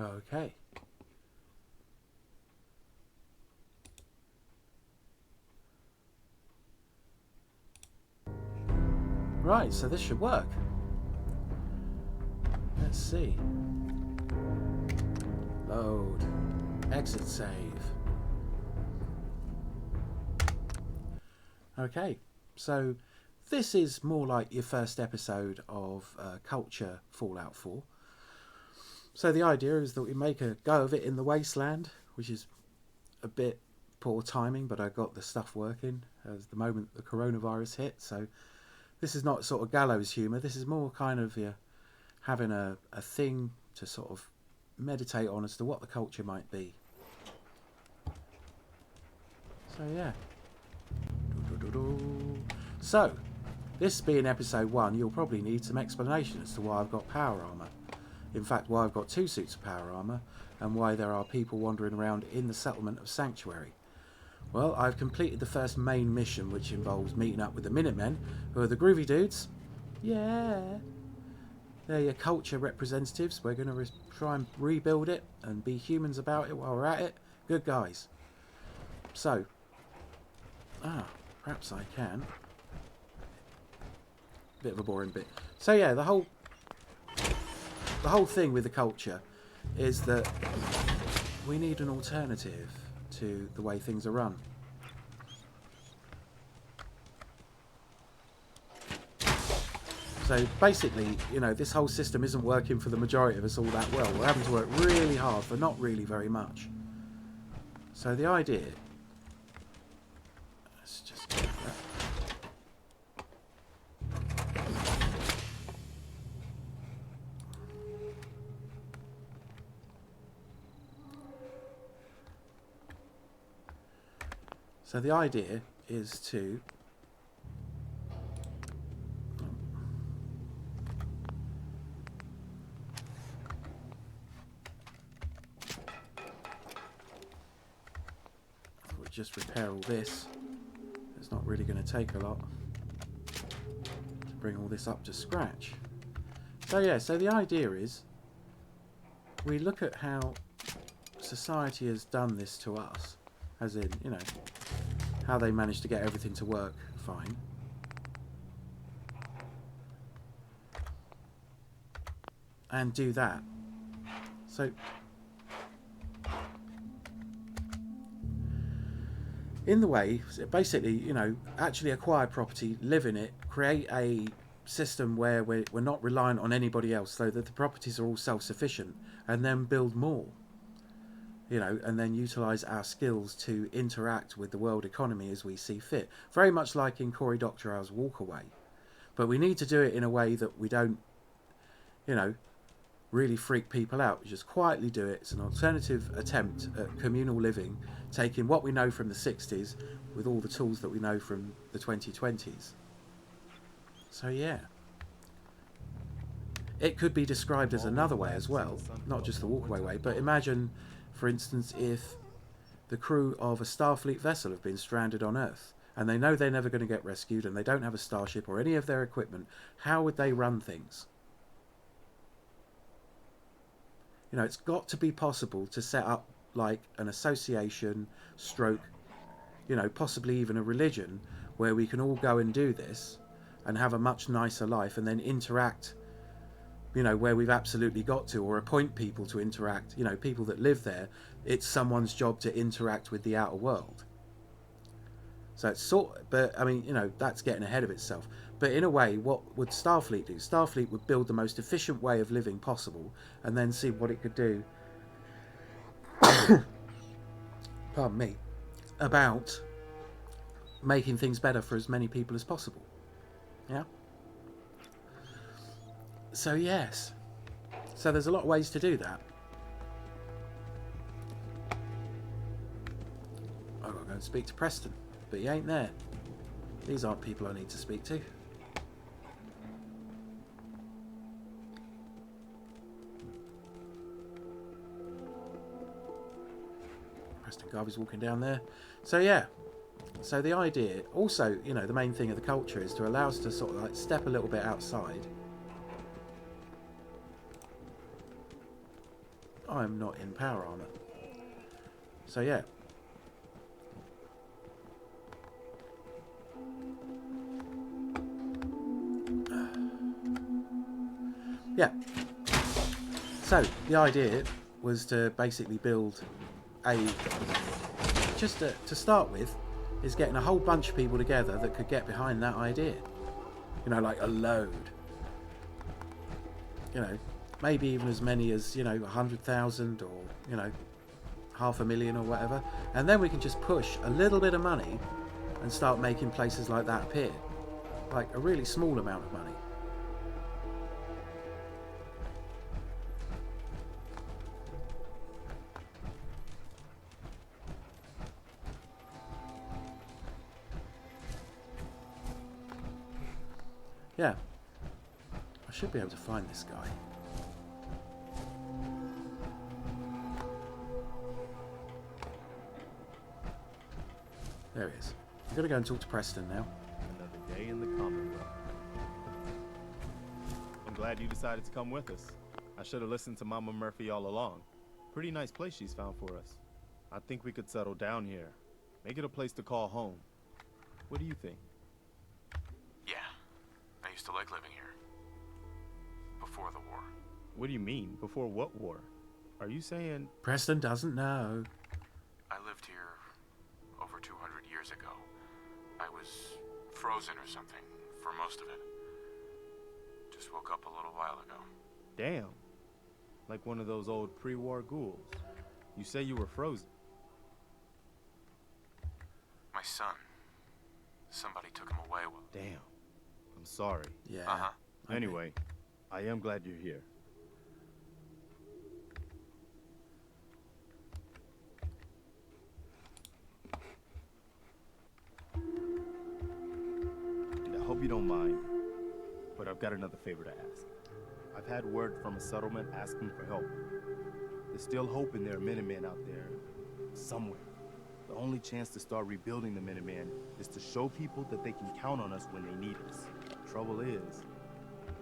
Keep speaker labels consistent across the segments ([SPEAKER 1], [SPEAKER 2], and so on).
[SPEAKER 1] Okay. Right, so this should work. Let's see. Load. Exit save. Okay, so this is more like your first episode of Culture Fallout 4. So the idea is that we make a go of it in the wasteland, which is a bit poor timing, but I got the stuff working as the moment the coronavirus hit. So this is not sort of gallows humour. This is more kind of having a thing to sort of meditate on as to what the culture might be. So yeah. So, this being episode 1, you'll probably need some explanation as to why I've got power armour. In fact, why I've got 2 suits of power armour, and why there are people wandering around in the settlement of Sanctuary. Well, I've completed the first main mission, which involves meeting up with the Minutemen, who are the groovy dudes. Yeah! They're your culture representatives. We're going to try and rebuild it and be humans about it while we're at it. Good guys. So, perhaps I can. Bit of a boring bit. So yeah, the whole thing with the culture is that we need an alternative to the way things are run. So basically, you know, this whole system isn't working for the majority of us all that well. We're having to work really hard for not really very much. So the idea... Let's just get that. So the idea is to... just repair all this. It's not really going to take a lot to bring all this up to scratch. So yeah, so the idea is we look at how society has done this to us, as in, you know, how they managed to get everything to work fine. And do that. So in the way, basically, you know, actually acquire property, live in it, create a system where we're not reliant on anybody else, so that the properties are all self-sufficient, and then build more, you know, and then utilise our skills to interact with the world economy as we see fit. Very much like in Cory Doctorow's Walkaway. But we need to do it in a way that we don't, you know, really freak people out. We just quietly do it. It's an alternative attempt at communal living, taking what we know from the 60s with all the tools that we know from the 2020s. So yeah. It could be described as another way as well, not just the walkaway way, but imagine, for instance, if the crew of a Starfleet vessel have been stranded on Earth, and they know they're never going to get rescued, and they don't have a starship or any of their equipment. How would they run things? You know, it's got to be possible to set up like an association stroke, you know, possibly even a religion where we can all go and do this and have a much nicer life, and then interact, you know, where we've absolutely got to, or appoint people to interact, you know, people that live there. It's someone's job to interact with the outer world. So it's but I mean, you know, that's getting ahead of itself. But in a way, what would Starfleet do? Starfleet would build the most efficient way of living possible, and then see what it could do, pardon me, about making things better for as many people as possible. Yeah? So yes. So there's a lot of ways to do that. I've got to go and speak to Preston, but he ain't there. These aren't people I need to speak to. Preston Garvey's walking down there. So yeah. So the idea, also, you know, the main thing of the culture is to allow us to sort of like step a little bit outside. I'm not in power armor. So yeah. Yeah. So the idea was to basically build a, just to start with, is getting a whole bunch of people together that could get behind that idea. You know, like a load. You know, maybe even as many as, 100,000 or, 500,000 or whatever. And then we can just push a little bit of money and start making places like that appear. Like a really small amount of money. Yeah. I should be able to find this guy. There he is. I'm going to go and talk to Preston now.
[SPEAKER 2] Another day in the Commonwealth. I'm glad you decided to come with us. I should have listened to Mama Murphy all along. Pretty nice place she's found for us. I think we could settle down here. Make it a place to call home. What do you think?
[SPEAKER 3] Yeah. I used to like living here. Before the war.
[SPEAKER 2] What do you mean? Before what war? Are you saying...
[SPEAKER 1] Preston doesn't know.
[SPEAKER 3] I lived here over 200 years ago. I was frozen or something for most of it. Just woke up a little while ago.
[SPEAKER 2] Damn. Like one of those old pre-war ghouls. You say you were frozen.
[SPEAKER 3] My son. Somebody took him away.
[SPEAKER 2] Damn. I'm sorry.
[SPEAKER 1] Yeah.
[SPEAKER 3] Uh-huh.
[SPEAKER 1] Okay.
[SPEAKER 2] Anyway, I am glad you're here. And I hope you don't mind, but I've got another favor to ask. I've had word from a settlement asking for help. There's still hope in there are Minutemen out there, somewhere. The only chance to start rebuilding the Minutemen is to show people that they can count on us when they need us. Trouble is,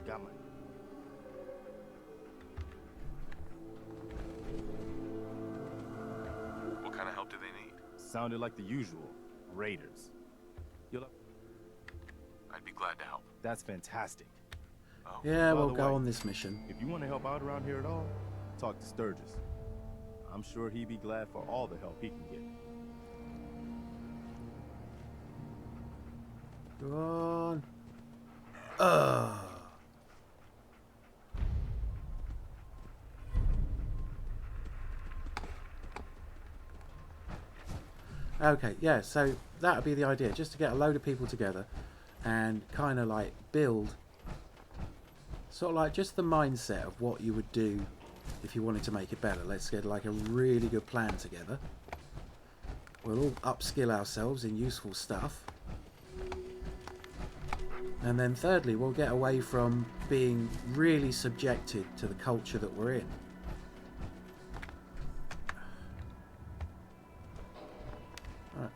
[SPEAKER 2] got my...
[SPEAKER 3] What kind of help do they need?
[SPEAKER 2] Sounded like the usual. Raiders. You'll...
[SPEAKER 3] I'd be glad to help.
[SPEAKER 2] That's fantastic.
[SPEAKER 3] Oh.
[SPEAKER 1] Yeah,
[SPEAKER 2] By
[SPEAKER 1] we'll
[SPEAKER 2] the
[SPEAKER 1] go
[SPEAKER 2] way,
[SPEAKER 1] on this mission.
[SPEAKER 2] If you want to help out around here at all, talk to Sturgis. I'm sure he'd be glad for all the help he can get.
[SPEAKER 1] Go on. Ugh. Okay, yeah, so that would be the idea, just to get a load of people together and kind of like build sort of like just the mindset of what you would do if you wanted to make it better. Let's get like a really good plan together. We'll all upskill ourselves in useful stuff. And then thirdly, we'll get away from being really subjected to the culture that we're in. Right.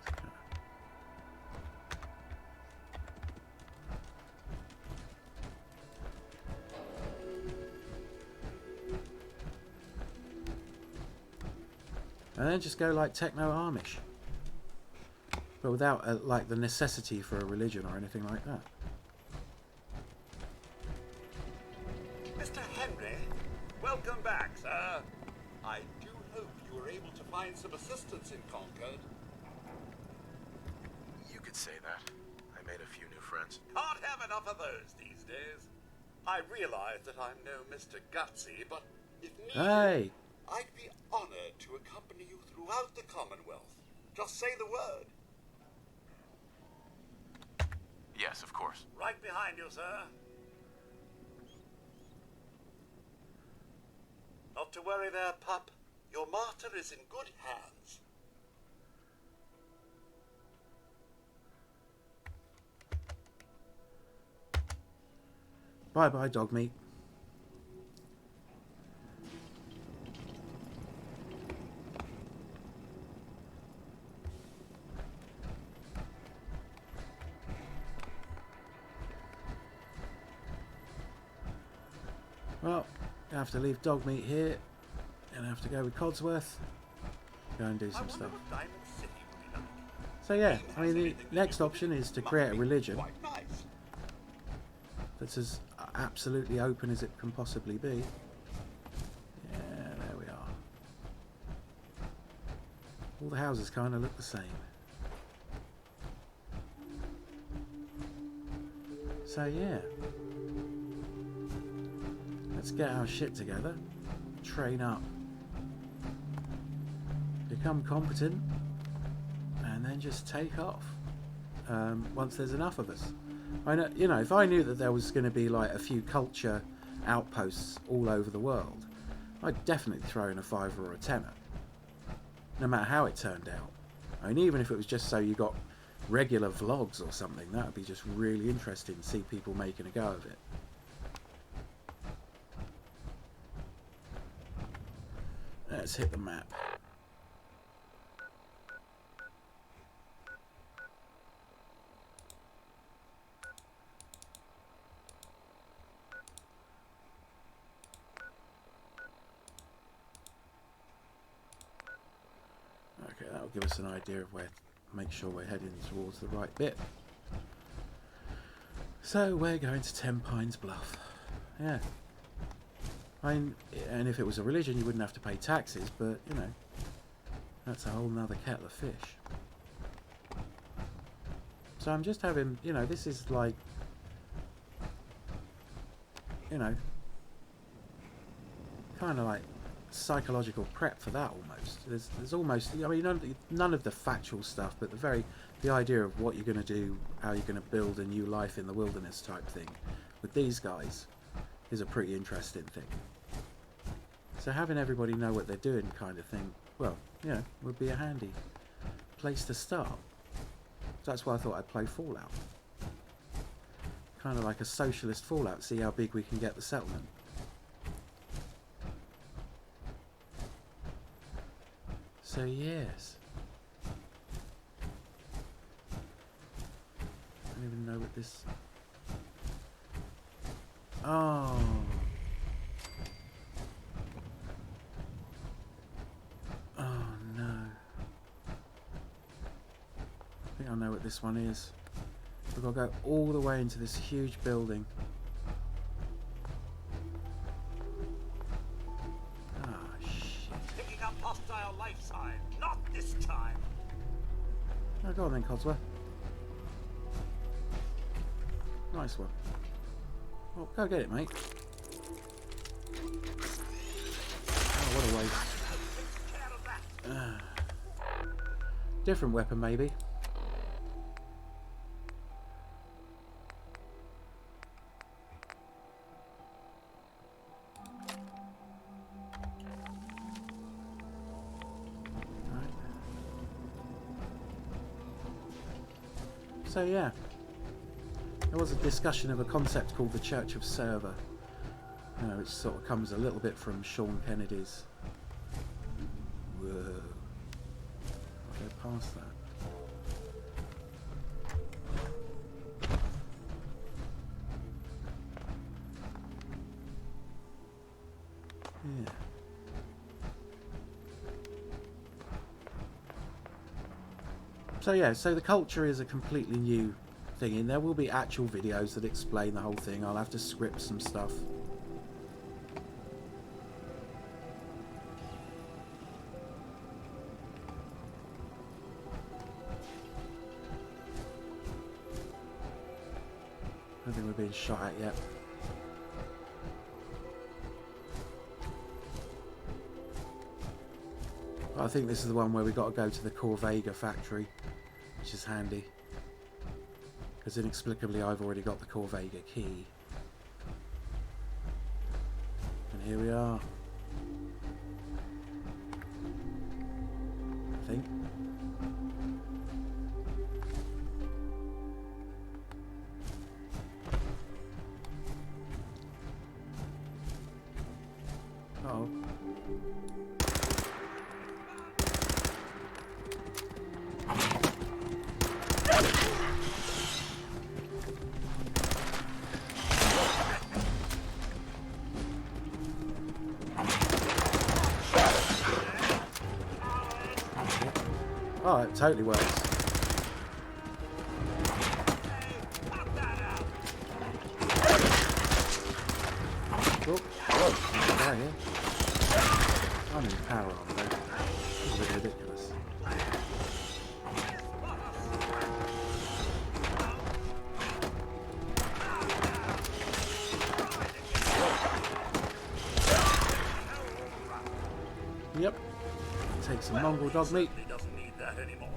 [SPEAKER 1] And then just go like techno-Amish. But without like the necessity for a religion or anything like that.
[SPEAKER 4] Mr. Henry, welcome back, sir. I do hope you were able to find some assistance in Concord.
[SPEAKER 3] You could say that. I made a few new friends.
[SPEAKER 4] Can't have enough of those these days. I realize that I'm no Mr. Gutsy, but if needed,
[SPEAKER 1] Hey!
[SPEAKER 4] I'd be honored to accompany you throughout the Commonwealth. Just say the word.
[SPEAKER 3] Yes, of course.
[SPEAKER 4] Right behind you, sir. Not to worry there, pup. Your master is in good hands.
[SPEAKER 1] Bye-bye, dog meat. Well, I have to leave dog meat here Gonna have to go with Codsworth. Go and do
[SPEAKER 4] I
[SPEAKER 1] some
[SPEAKER 4] wonder
[SPEAKER 1] stuff.
[SPEAKER 4] what Diamond City would be like.
[SPEAKER 1] So yeah, I mean the next option is to create a religion
[SPEAKER 4] Quite nice.
[SPEAKER 1] that's as absolutely open as it can possibly be. Yeah, there we are. All the houses kind of look the same. So yeah, let's get our shit together, train up, become competent, and then just take off once there's enough of us. I know, you know, if I knew that there was going to be like a few culture outposts all over the world, I'd definitely throw in a fiver or a tenner, no matter how it turned out. I mean, even if it was just so you got regular vlogs or something, that would be just really interesting to see people making a go of it. Let's hit the map. Okay, that'll give us an idea of where, make sure we're heading towards the right bit. So we're going to 10 Pines Bluff. Yeah. And if it was a religion, you wouldn't have to pay taxes, but, you know, that's a whole nother kettle of fish. So I'm just having, you know, this is like, you know, kind of like psychological prep for that almost. There's almost, I mean, none of the factual stuff, but the idea of what you're going to do, how you're going to build a new life in the wilderness type thing with these guys is a pretty interesting thing. So having everybody know what they're doing kind of thing, well, you know, would be a handy place to start. So that's why I thought I'd play Fallout. Kind of like a socialist Fallout, see how big we can get the settlement. So yes. I don't even know what this... Oh. Oh no. I think I know what this one is. We've got to go all the way into this huge building. Ah, shit.
[SPEAKER 4] Picking up hostile life sign. Not this time.
[SPEAKER 1] Oh, go on then, Codsworth. Nice one. Well, go get it, mate. Oh, what a waste. Different weapon, maybe. Right. So yeah, there was a discussion of a concept called the Church of Server, which sort of comes a little bit from Sean Kennedy's. Whoa. I'll go past that. Yeah. So yeah, so the culture is a completely new thing, and there will be actual videos that explain the whole thing. I'll have to script some stuff. I don't think we're being shot at yet. But I think this is the one where we got to go to the Corvega factory, which is handy. Because inexplicably I've already got the Corvega key. And here we are. I think. Uh-oh. Oh, it totally works. Oh, whoa, down here. I'm in power armor though. This is a bit ridiculous. Yep. Take some mongrel dog meat.
[SPEAKER 4] He doesn't need that anymore.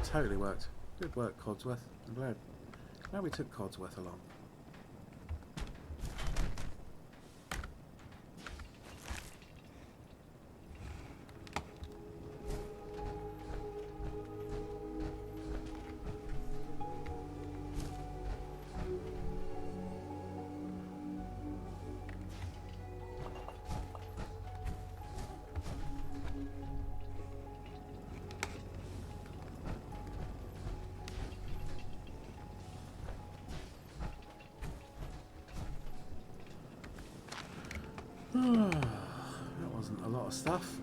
[SPEAKER 1] Totally worked. Good work, Codsworth. I'm glad. Glad we took Codsworth along. That wasn't a lot of stuff.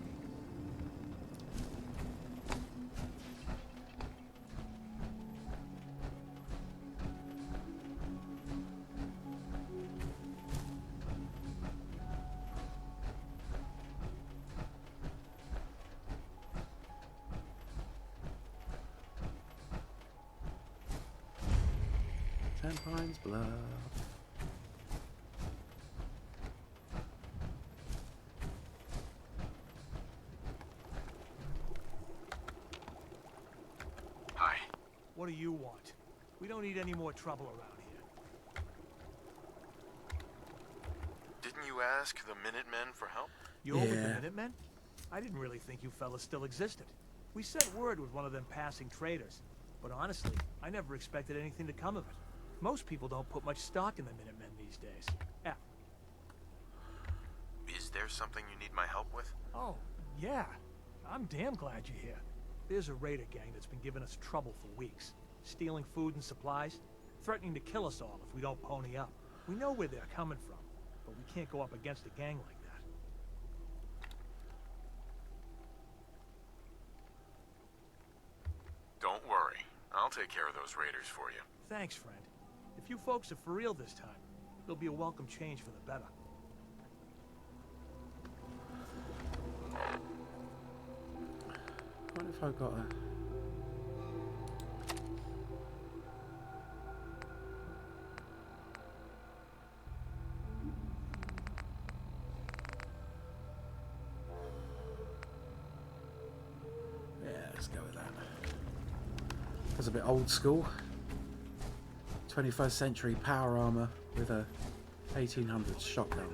[SPEAKER 1] Pines Bluff.
[SPEAKER 3] Hi.
[SPEAKER 5] What do you want? We don't need any more trouble around here.
[SPEAKER 3] Didn't you ask the Minutemen for help?
[SPEAKER 5] You're with the
[SPEAKER 1] Yeah.
[SPEAKER 5] Minutemen? I didn't really think you fellas still existed. We sent word with one of them passing traders. But honestly, I never expected anything to come of it. Most people don't put much stock in the Minutemen these days. Yeah.
[SPEAKER 3] Is there something you need my help with?
[SPEAKER 5] Oh, yeah. I'm damn glad you're here. There's a raider gang that's been giving us trouble for weeks. Stealing food and supplies, threatening to kill us all if we don't pony up. We know where they're coming from, but we can't go up against a gang like that.
[SPEAKER 3] Don't worry. I'll take care of those raiders for you.
[SPEAKER 5] Thanks, friend. If you folks are for real this time, it'll be a welcome change for the better.
[SPEAKER 1] What if I got a... Yeah, let's go with that. That's a bit old school. 21st century power armor with a 1800s shotgun.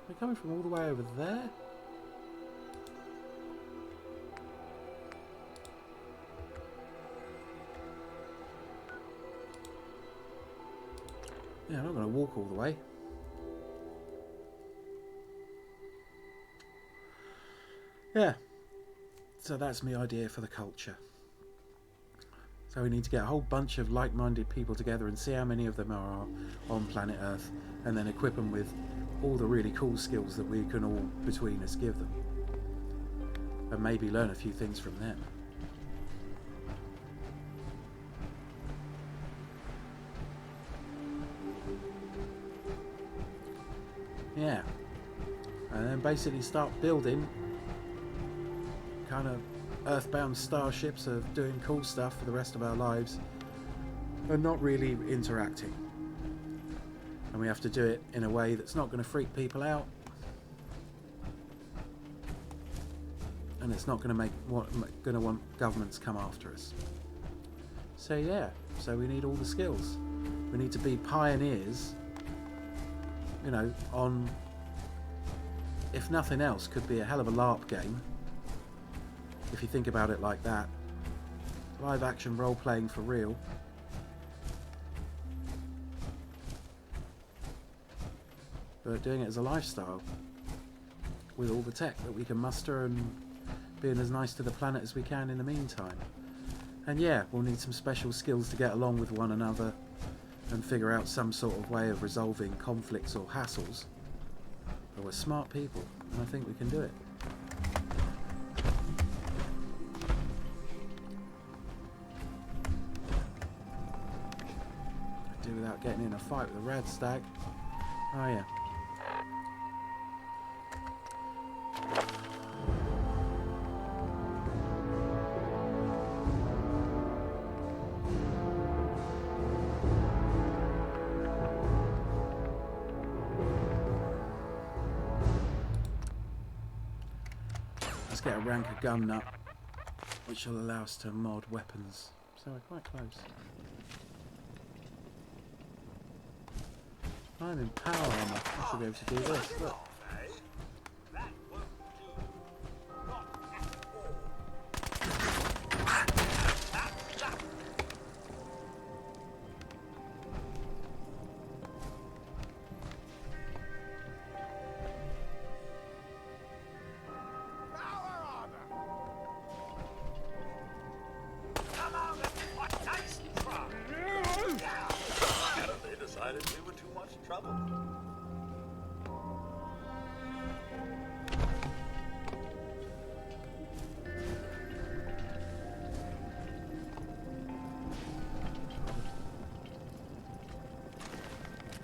[SPEAKER 1] They're coming from all the way over there? Yeah, I'm not going to walk all the way. Yeah. So that's my idea for the culture. So we need to get a whole bunch of like-minded people together and see how many of them are on planet Earth, and then equip them with all the really cool skills that we can all, between us, give them. And maybe learn a few things from them. Yeah. And then basically start building kind of earthbound starships of doing cool stuff for the rest of our lives and not really interacting. And we have to do it in a way that's not going to freak people out, and it's not going to want governments come after us. So yeah, so we need all the skills. We need to be pioneers, you know, on, if nothing else, could be a hell of a LARP game. If you think about it like that. Live action role playing for real. but doing it as a lifestyle with all the tech that we can muster and being as nice to the planet as we can in the meantime. And yeah, we'll need some special skills to get along with one another and figure out some sort of way of resolving conflicts or hassles. But we're smart people, and I think we can do it. I'd do without getting in a fight with a rad stag. Oh yeah. Get a ranker gun nut, which will allow us to mod weapons. So we're quite close. I'm in power armor. I should be able to do this. Look.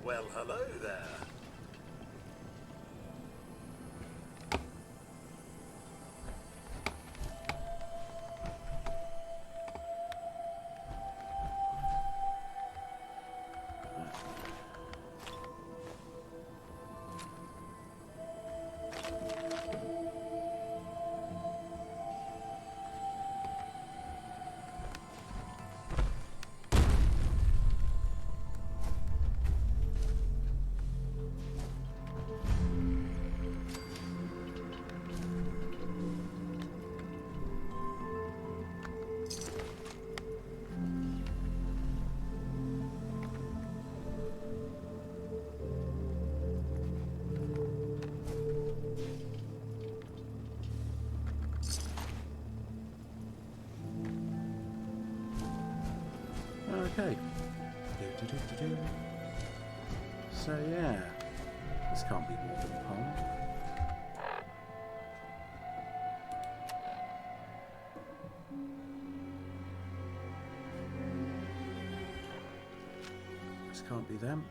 [SPEAKER 4] Well, hello there.
[SPEAKER 1] Okay. So yeah, this can't be Walden Pond. This can't be them.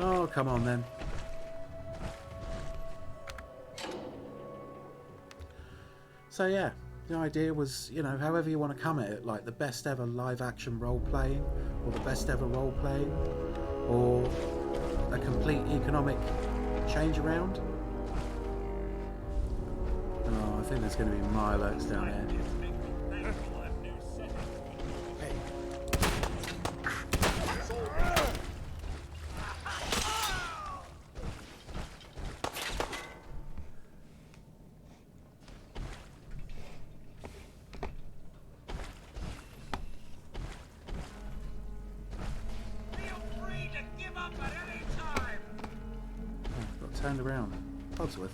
[SPEAKER 1] Oh, come on then. So yeah, the idea was, you know, however you want to come at it, like the best ever live action role playing, or the best ever role playing, or a complete economic change around. Oh, I think there's going to be Mirelurks down here. Turned around. Podsworth.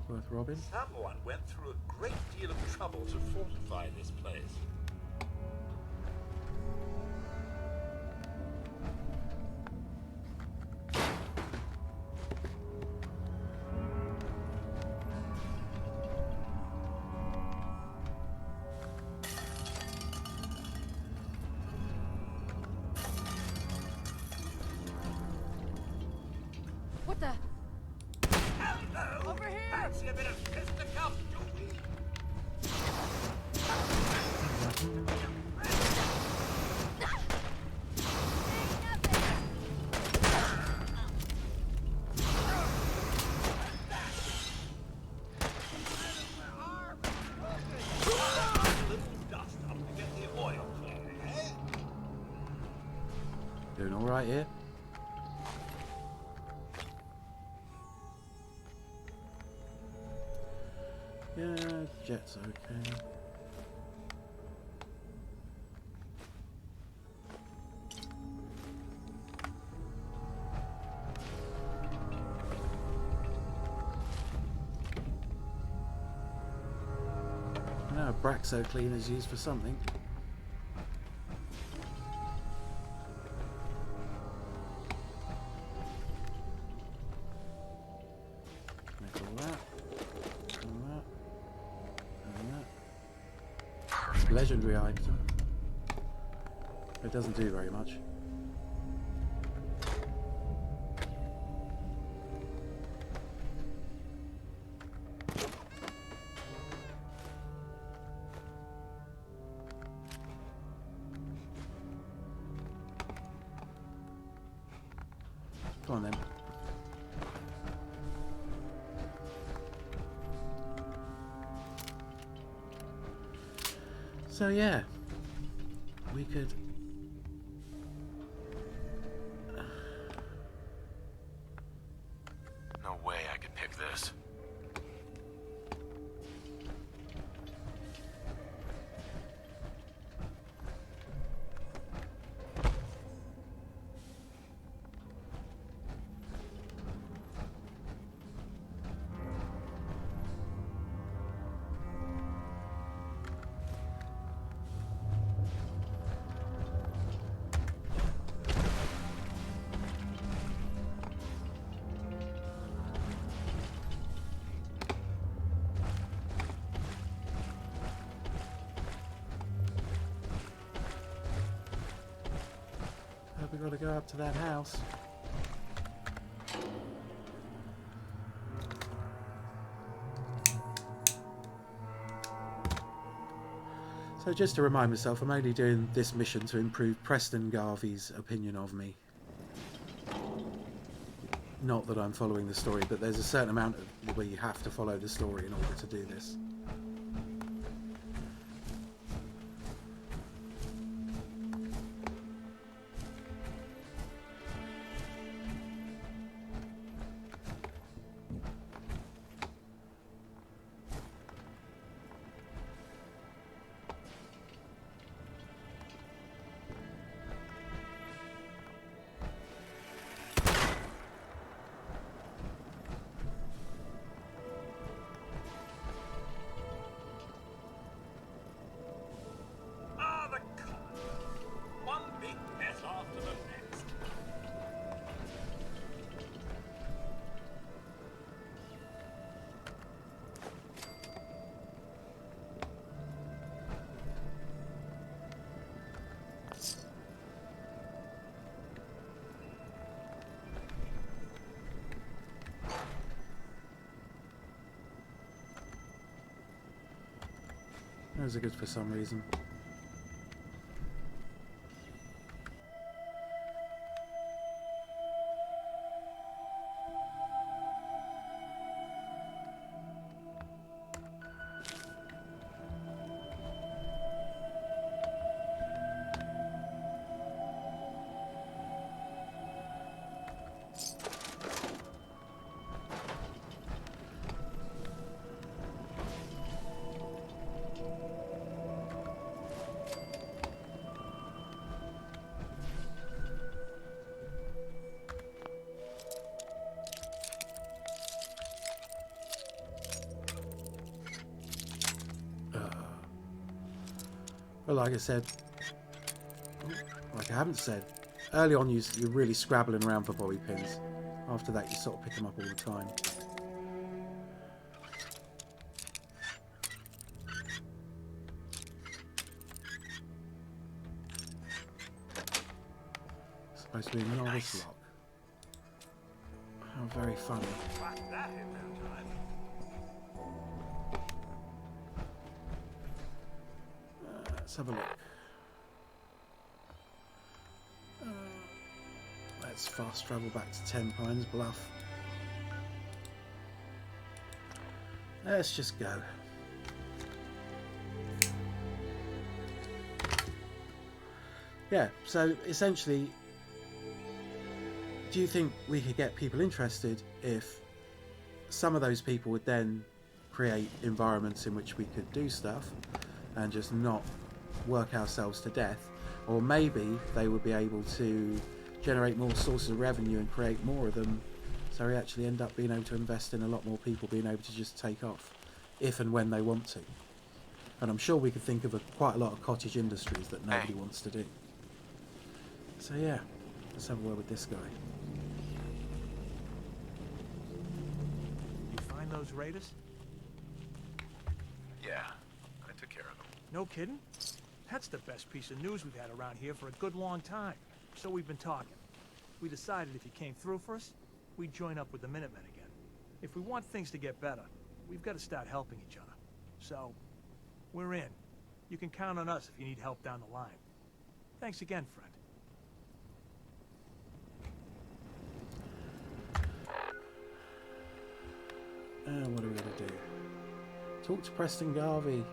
[SPEAKER 1] Worth robbing.
[SPEAKER 4] Someone went through a great deal of trouble to fortify this place.
[SPEAKER 6] What the?
[SPEAKER 4] Hello!
[SPEAKER 6] Over here!
[SPEAKER 4] Fancy a bit of fisticuffs, do we? Little dust up to get the oil clean, eh?
[SPEAKER 1] Doing all right here. Yeah, jet's okay. Now, Braxo cleaner is used for something. Make all that. All that. And that.
[SPEAKER 3] Perfect.
[SPEAKER 1] Legendary item. It doesn't do very much. Come on then. So yeah, we could
[SPEAKER 3] No way I could pick this.
[SPEAKER 1] we got to go up to that house. So just to remind myself, I'm only doing this mission to improve Preston Garvey's opinion of me. Not that I'm following the story, but there's a certain amount of where you have to follow the story in order to do this.
[SPEAKER 4] Ah, the Commonwealth. One big mess after the next.
[SPEAKER 1] Those are good for some reason. Well, like I said, like I haven't said, early on you're really scrabbling around for bobby pins. After that you sort of pick them up all the time. Supposed to be a novice lock. How very funny.
[SPEAKER 4] Cracked that in no time.
[SPEAKER 1] Let's have a look. Let's fast travel back to 10 Pines Bluff. Let's just go. Yeah, so essentially, do you think we could get people interested if some of those people would then create environments in which we could do stuff and just not work ourselves to death? Or maybe they would be able to generate more sources of revenue and create more of them, so we actually end up being able to invest in a lot more people being able to just take off if and when they want to. And I'm sure we could think of quite a lot of cottage industries that nobody wants to do. So yeah, let's have a word with this guy.
[SPEAKER 5] You find those raiders?
[SPEAKER 3] Yeah, I took care of them.
[SPEAKER 5] No kidding? That's the best piece of news we've had around here for a good long time. So we've been talking. We decided if you came through for us, we'd join up with the Minutemen again. If we want things to get better, we've got to start helping each other. So, we're in. You can count on us if you need help down the line. Thanks again, friend.
[SPEAKER 1] What are we going to do? Talk to Preston Garvey.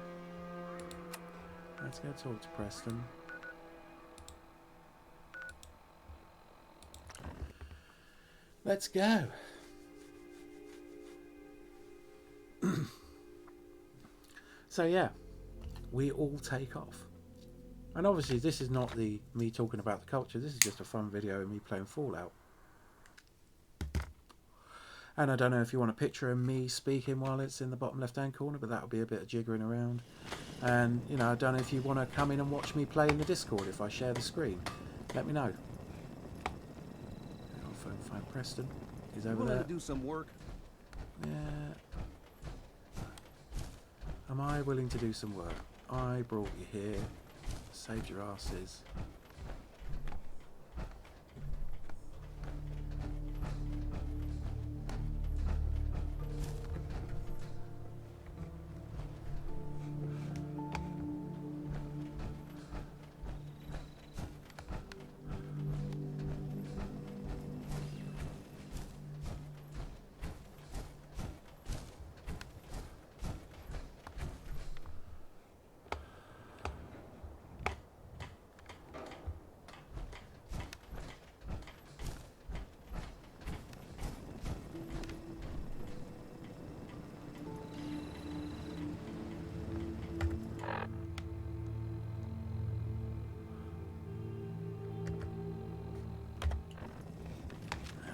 [SPEAKER 1] Let's go talk to Preston. Let's go. So yeah, we all take off. And obviously this is not me talking about the culture, this is just a fun video of me playing Fallout. And I don't know if you want a picture of me speaking while it's in the bottom left hand corner, but that'll be a bit of jiggering around. And you know, I don't know if you want to come in and watch me play in the Discord if I share the screen. Let me know. I'll find Preston. He's over there.
[SPEAKER 6] To do some work.
[SPEAKER 1] Yeah. Am I willing to do some work? I brought you here. Saved your asses.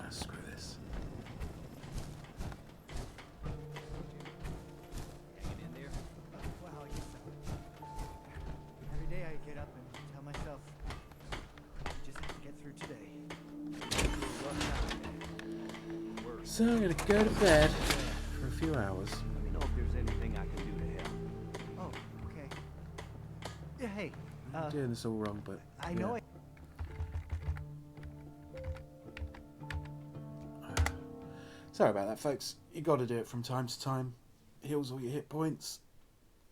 [SPEAKER 1] Screw this.
[SPEAKER 6] Hanging in there.
[SPEAKER 7] Well, I guess so. Every day I get up and tell myself, just have to get through today.
[SPEAKER 1] So I'm gonna go to bed for a few hours.
[SPEAKER 6] Let me know if there's anything I can do to help.
[SPEAKER 7] Oh, okay. Yeah, hey,
[SPEAKER 1] I'm doing this all wrong, but
[SPEAKER 7] I know
[SPEAKER 1] yeah. Sorry about that, folks. You got to do it from time to time. Heals all your hit points,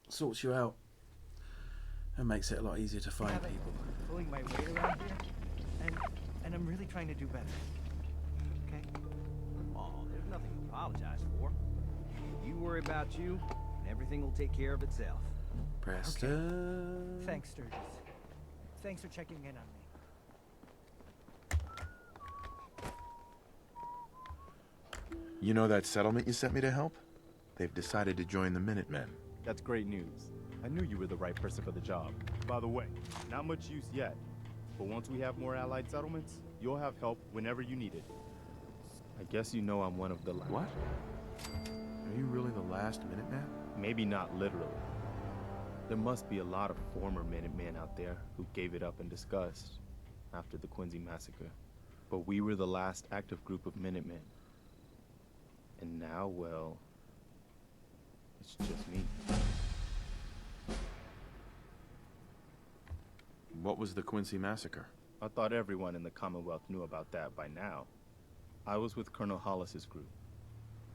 [SPEAKER 1] sorts you out, and makes it a lot easier to find
[SPEAKER 7] haven't
[SPEAKER 1] people.
[SPEAKER 7] pulling my weight around here, and I'm really trying to do better. Okay?
[SPEAKER 6] Oh, there's nothing to apologize for. You worry about you, and everything will take care of itself.
[SPEAKER 1] Preston.
[SPEAKER 7] Thanks, Sturgis. Thanks for checking in on me.
[SPEAKER 8] You know that settlement you sent me to help? They've decided to join the Minutemen.
[SPEAKER 2] That's great news. I knew you were the right person for the job. By the way, not much use yet, but once we have more allied settlements, you'll have help whenever you need it. I guess you know I'm one of the last.
[SPEAKER 8] What? Are you really the last Minuteman?
[SPEAKER 2] Maybe not literally. There must be a lot of former Minutemen out there who gave it up in disgust after the Quincy massacre. But we were the last active group of Minutemen. And now, well, it's just me.
[SPEAKER 8] What was the Quincy massacre?
[SPEAKER 2] I thought everyone in the Commonwealth knew about that by now. I was with Colonel Hollis's group,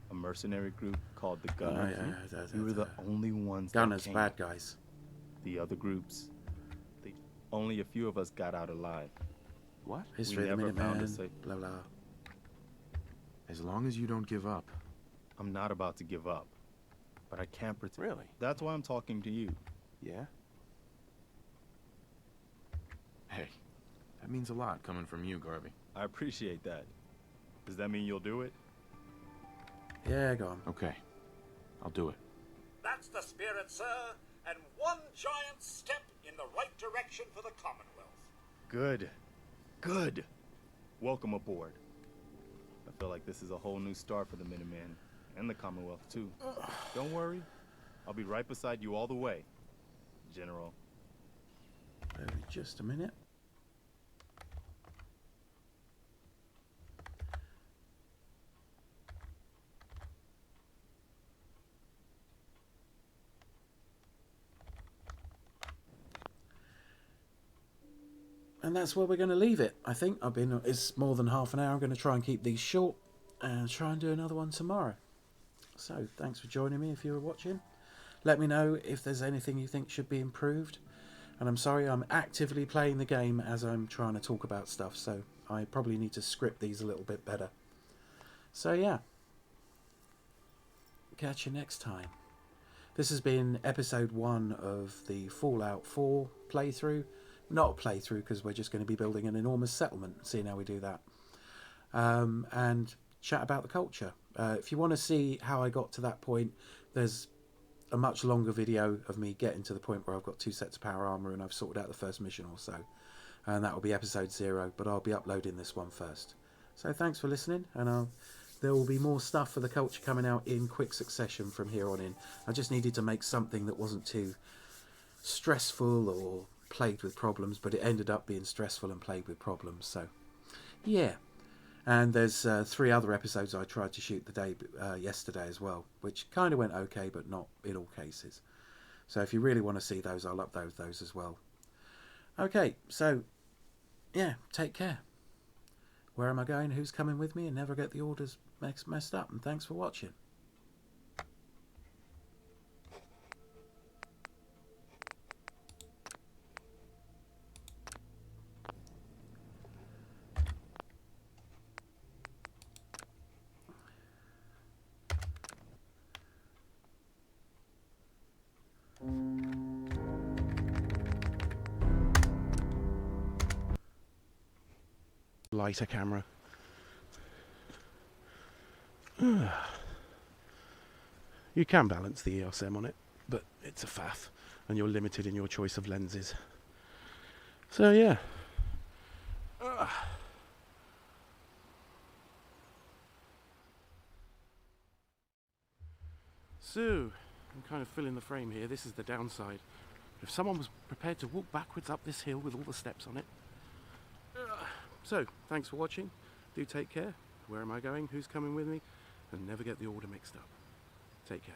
[SPEAKER 2] a mercenary group called the
[SPEAKER 1] Oh,
[SPEAKER 2] Gunners.
[SPEAKER 1] yeah,
[SPEAKER 2] We were the only ones that
[SPEAKER 1] Gunners,
[SPEAKER 2] came.
[SPEAKER 1] bad guys.
[SPEAKER 2] The other groups, only a few of us got out alive.
[SPEAKER 8] What?
[SPEAKER 1] History of the
[SPEAKER 2] never found a
[SPEAKER 1] Minutemen,
[SPEAKER 2] safe.
[SPEAKER 1] blah, blah.
[SPEAKER 8] As long as you don't give up.
[SPEAKER 2] I'm not about to give up, but I can't pretend.
[SPEAKER 8] Really?
[SPEAKER 2] That's why I'm talking to you.
[SPEAKER 8] Yeah? Hey, that means a lot coming from you, Garvey.
[SPEAKER 2] I appreciate that. Does that mean you'll do it?
[SPEAKER 1] Yeah, go on.
[SPEAKER 8] Okay, I'll do it.
[SPEAKER 4] That's the spirit, sir, and one giant step in the right direction for the Commonwealth.
[SPEAKER 2] Good. Good. Welcome aboard. I feel like this is a whole new start for the Minutemen, and the Commonwealth, too. Don't worry. I'll be right beside you all the way, General.
[SPEAKER 1] Just a minute. And that's where we're going to leave it, I think. It's more than half an hour. I'm going to try and keep these short and try and do another one tomorrow. So, thanks for joining me if you were watching. Let me know if there's anything you think should be improved. And I'm sorry, I'm actively playing the game as I'm trying to talk about stuff, so I probably need to script these a little bit better. So, yeah. Catch you next time. This has been episode 1 of the Fallout 4 playthrough. Not a playthrough, because we're just going to be building an enormous settlement, seeing how we do that. And chat about the culture. If you want to see how I got to that point, there's a much longer video of me getting to the point where I've got 2 sets of power armor and I've sorted out the first mission or so. And that will be episode 0, but I'll be uploading this one first. So thanks for listening, and there will be more stuff for the culture coming out in quick succession from here on in. I just needed to make something that wasn't too stressful or plagued with problems, but it ended up being stressful and plagued with problems. So yeah, and there's 3 other episodes I tried to shoot the day yesterday as well, which kind of went okay, but not in all cases. So if you really want to see those, I'll upload those as well. Okay, so yeah, take care. Where am I going? Who's coming with me? And never get the orders messed up. And thanks for watching. Lighter camera. You can balance the EOS M on it, but it's a faff, and you're limited in your choice of lenses. So yeah. So, I'm kind of filling the frame here. This is the downside. If someone was prepared to walk backwards up this hill with all the steps on it. So, thanks for watching. Do take care. Where am I going? Who's coming with me? And never get the order mixed up. Take care.